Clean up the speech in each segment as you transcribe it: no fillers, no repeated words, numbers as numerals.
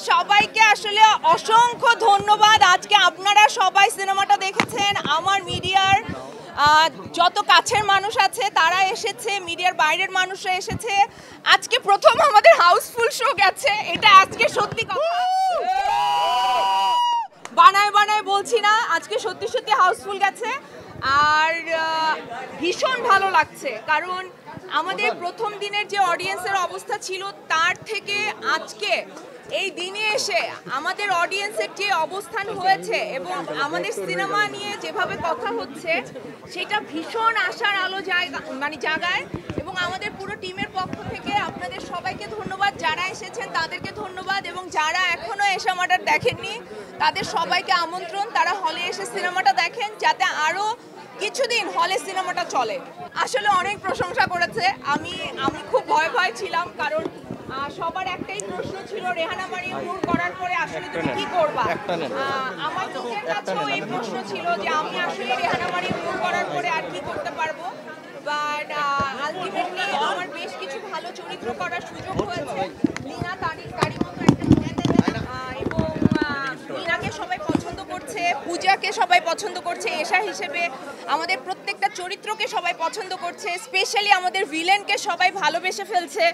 সবাইকে আসলে অসংখ্য ধন্যবাদ। আজকে আপনারা সবাই সিনেমাটা দেখেছেন। আমার মিডিয়ার যত কাছের মানুষ আছে তারা এসেছে, মিডিয়ার বাইরের মানুষরা এসেছে। আজকে প্রথম আমাদের হাউসফুল শো গেছে, এটা আজকে সত্যি কথা, বানায় বানায় বলছি না, আজকে সত্যি সত্যি হাউসফুল গেছে। আর ভীষণ ভালো লাগছে, কারণ আমাদের প্রথম দিনের যে অডিয়েন্সের অবস্থা ছিল তার থেকে আজকে এই দিনে এসে আমাদের অডিয়েন্সের যে অবস্থান হয়েছে এবং আমাদের সিনেমা নিয়ে যেভাবে কথা হচ্ছে সেটা ভীষণ আশার আলো জাগায়। এবং আমাদের পুরো টিমের পক্ষ থেকে আপনাদের সবাইকে ধন্যবাদ, যারা এসেছেন তাদেরকে ধন্যবাদ, এবং যারা এখনো এই সিনেমাটা দেখেননি তাদের সবাইকে আমন্ত্রণ তারা হলে এসে সিনেমাটা দেখেন, যাতে আরও কিছুদিন হলে সিনেমাটা চলে। আসলে অনেক প্রশংসা করেছে, আমি খুব ভয় ছিলাম, কারণ সবার একটাই প্রশ্ন ছিল রেহানা মারিয়াম নূর করার পরে আসলে তুমি কি করবা। আমার নিজের কাছেও এই প্রশ্ন ছিল যে আমি আসলে রেহানা মারিয়াম নূর করার পরে আর কি করতে পারবো। বাট আলটিমেটলি আমার বেশ কিছু ভালো চরিত্র করার সুযোগ হয়েছে। লীনা তারই মতো একটা, এবং লীনাকে সবাই পছন্দ করছে, পূজাকে সবাই পছন্দ করছে এশা হিসেবে, আমাদের প্রত্যেকটা চরিত্রকে সবাই পছন্দ করছে, স্পেশালি আমাদের ভিলেনকে সবাই ভালোবেসে ফেলছে।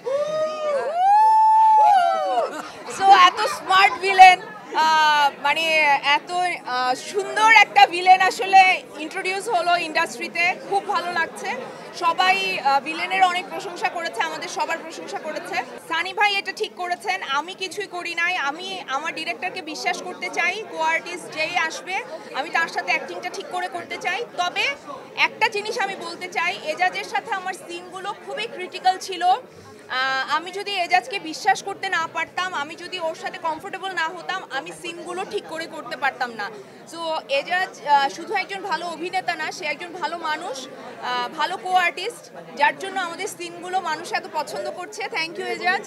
সো এত স্মার্ট ভিলেন, মানে এত সুন্দর একটা ভিলেন আসলে ইন্ট্রোডিউস হলো ইন্ডাস্ট্রিতে, খুব ভালো লাগছে। সবাই ভিলেনের অনেক প্রশংসা করেছে, আমাদের সবার প্রশংসা করেছে। সানি ভাই এটা ঠিক করেছেন, আমি কিছুই করি নাই, আমি আমার ডিরেক্টরকে বিশ্বাস করতে চাই, কো আর্টিস্ট যেই আসবে আমি তার সাথে অ্যাক্টিংটা ঠিক করে করতে চাই। তবে একটা জিনিস আমি বলতে চাই, এজাজের সাথে আমার সিনগুলো খুবই ক্রিটিক্যাল ছিল। আমি যদি এজাজকে বিশ্বাস করতে না পারতাম, আমি যদি ওর সাথে কমফোর্টেবল না হতাম, আমি সিনগুলো ঠিক করে করতে পারতাম না। সো এজাজ শুধু একজন ভালো অভিনেতা না, সে একজন ভালো মানুষ, ভালো কো আর্টিস্ট, যার জন্য আমাদের সিনগুলো মানুষ এত পছন্দ করছে। Thank you Ejaz.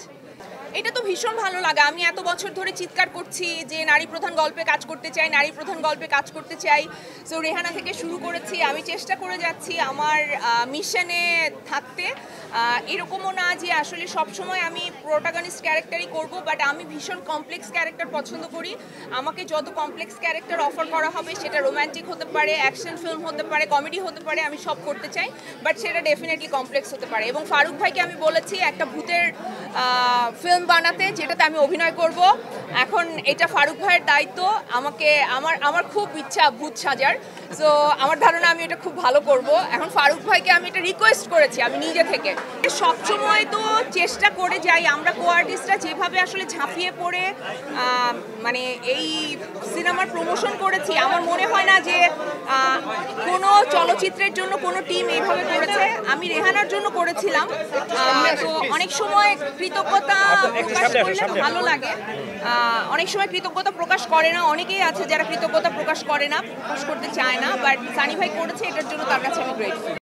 এটা তো ভীষণ ভালো লাগে, আমি এত বছর ধরে চিৎকার করছি যে নারী প্রধান গল্পে কাজ করতে চাই, নারী প্রধান গল্পে কাজ করতে চাই। সো রেহানা থেকে শুরু করেছি, আমি চেষ্টা করে যাচ্ছি আমার মিশনে থাকতে। এরকমও না যে আসলে সবসময় আমি প্রোটাগনিস্ট ক্যারেক্টারই করব, বাট আমি ভীষণ কমপ্লেক্স ক্যারেক্টার পছন্দ করি। আমাকে যত কমপ্লেক্স ক্যারেক্টার অফার করা হবে, সেটা রোম্যান্টিক হতে পারে, অ্যাকশন ফিল্ম হতে পারে, কমেডি হতে পারে, আমি সব করতে চাই, বাট সেটা ডেফিনেটলি কমপ্লেক্স হতে পারে। এবং ফারুক ভাইকে আমি বলেছি একটা ভূতের ফিল্ম বানাতে, যেটাতে আমি অভিনয় করব। এখন এটা ফারুক ভাইয়ের দায়িত্ব, আমার খুব ইচ্ছা ভূত সাজার। সো আমার ধারণা আমি এটা খুব ভালো করব। এখন ফারুক ভাইকে আমি এটা রিকোয়েস্ট করেছি আমি নিজে থেকে। সবসময় তো চেষ্টা করে যাই আমরা কো আর্টিস্টরা, যেভাবে আসলে ঝাঁপিয়ে পড়ে মানে এই সিনেমার প্রমোশন করেছি, আমার মনে হয় না যে কোনো চলচ্চিত্রের জন্য কোনো টিম এইভাবে করেছে। আমি রেহানার জন্য করেছিলাম, তো অনেক সময় কৃতজ্ঞতা প্রকাশ করলে ভালো লাগে, অনেক সময় কৃতজ্ঞতা প্রকাশ করে না, অনেকেই আছে যারা কৃতজ্ঞতা প্রকাশ করে না, প্রকাশ করতে চায় না, বাট সানি ভাই করেছে, এটার জন্য তার কাছে আমি গ্রেটফুল।